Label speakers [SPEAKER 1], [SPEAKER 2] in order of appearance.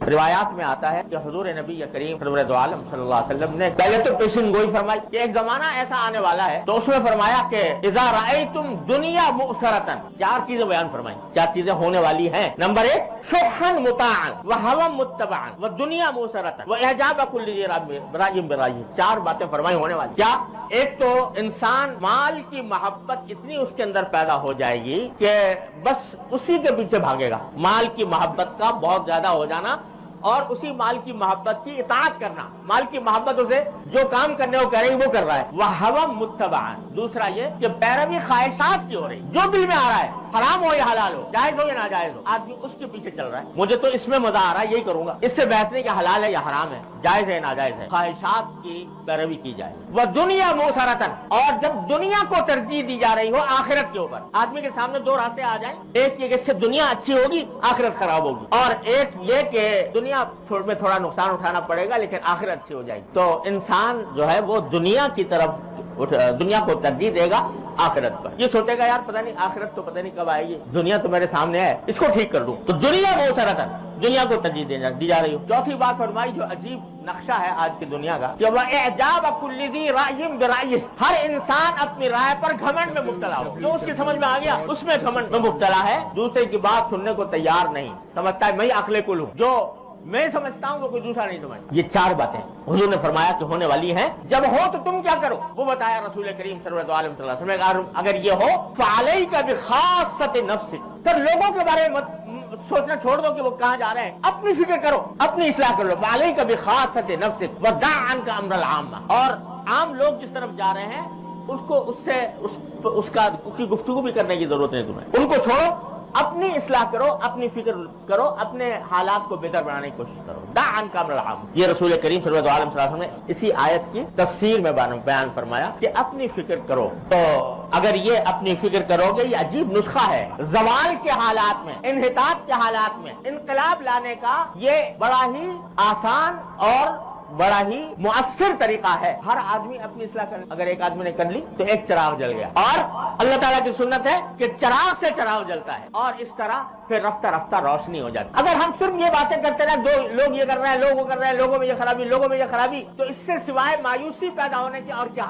[SPEAKER 1] روایات میں آتا ہے کہ حضور نبی کریم سرور عالم صلی اللہ علیہ وسلم نے پہلے تو پیشن گوئی فرمائی کہ ایک زمانہ ایسا آنے والا ہے، تو اس میں فرمایا کہ اذا رأیتم دنیا مؤثرۃ، چار چیزیں بیان فرمائیں، چار چیزیں ہونے والی ہیں۔ نمبر ایک، شحًا مطاعًا وہوى متبعًا ودنیا مؤثرۃ واعجاب کل ذی رأی برأیہ، چار باتیں فرمائی ہونے والی۔ کیا؟ ایک تو انسان مال کی محبت اتنی اس کے اندر پیدا ہو جائے گی کہ بس اسی کے پیچھے بھاگے گا، مال کی محبت کا بہت زیادہ ہو جانا اور اسی مال کی محبت کی اطاعت کرنا، مال کی محبت اسے جو کام کرنے کو کہہ رہی وہ کر رہا ہے۔ وَهَوًا مُتَّبَعًا، دوسرا یہ کہ پیروی خواہشات کی ہو رہی، جو دل میں آ رہا ہے، حرام ہو یا حلال ہو، جائز ہو یا ناجائز ہو، آدمی اس کے پیچھے چل رہا ہے، مجھے تو اس میں مزہ آ رہا ہے یہی کروں گا، اس سے بحث نہیں کہ حلال ہے یا حرام ہے، جائز ہے ناجائز ہے، خواہشات کی پیروی کی جائے۔ وَدُنْيَا مُؤْثَرَةً، اور جب دنیا کو ترجیح دی جا رہی ہو آخرت کے اوپر، آدمی کے سامنے دو راستے آ جائیں، ایک یہ کہ اس سے دنیا اچھی ہوگی آخرت خراب ہوگی، اور ایک یہ کہ دنیا میں تھوڑا نقصان اٹھانا پڑے گا لیکن آخرت اچھی ہو جائے گی، تو انسان جو ہے وہ دنیا کی طرف دنیا کو ترجیح دے گا آخرت پر۔ یہ سوچے گا یار پتہ نہیں آخرت تو پتہ نہیں کب آئے گی، دنیا تو میرے سامنے ہے، اس کو ٹھیک کر دوں، تو دنیا بہت سارا تھا، دنیا کو ترجیح دی جا رہی ہو۔ چوتھی بات فرمائی جو عجیب نقشہ ہے آج کی دنیا کا کہ وَإِعْجَابَ كُلِّ ذِي رَأْيٍ بِرَأْيِهِ، ہر انسان اپنی رائے پر گھمنڈ میں مبتلا ہو، جو اس کی سمجھ میں آ گیا اس میں گھمنڈ میں مبتلا ہے، دوسرے کی بات سننے کو تیار نہیں، سمجھتا ہے میں ہی عقل کل ہوں، جو میں سمجھتا ہوں وہ کوئی دوسرا نہیں سمجھتا۔ یہ چار باتیں حضور نے فرمایا کہ ہونے والی ہیں، جب ہو تو تم کیا کرو، وہ بتایا رسول کریم صلی اللہ علیہ وسلم، اگر یہ ہو فعلیک بخاصۃ نفسک، پھر لوگوں کے بارے میں سوچنا چھوڑ دو کہ وہ کہاں جا رہے ہیں، اپنی فکر کرو، اپنی اصلاح کرو، فعلیک بخاصۃ نفسک ودع عنک امر العامہ، اور عام لوگ جس طرف جا رہے ہیں اس کی گفتگو بھی کرنے کی ضرورت نہیں تمہیں، ان کو چھوڑو، اپنی اصلاح کرو، اپنی فکر کرو، اپنے حالات کو بہتر بنانے کی کوشش کرو، دع عنک امر العام۔ یہ رسول کریم صلی اللہ علیہ وسلم نے اسی آیت کی تفسیر میں بیان فرمایا کہ اپنی فکر کرو، تو اگر یہ اپنی فکر کرو گے، یہ عجیب نسخہ ہے زوال کے حالات میں، انحطاط کے حالات میں انقلاب لانے کا، یہ بڑا ہی آسان اور بڑا ہی مؤثر طریقہ ہے۔ ہر آدمی اپنی اصلاح کرے، اگر ایک آدمی نے کر لی تو ایک چراغ جل گیا، اور اللہ تعالیٰ کی سنت ہے کہ چراغ سے چراغ جلتا ہے، اور اس طرح پھر رفتہ رفتہ روشنی ہو جاتی۔ اگر ہم صرف یہ باتیں کرتے رہے، دو لوگ یہ کر رہے ہیں، لوگ وہ کر رہے ہیں، لوگوں میں یہ خرابی، لوگوں میں یہ خرابی، تو اس سے سوائے مایوسی پیدا ہونے کی اور کیا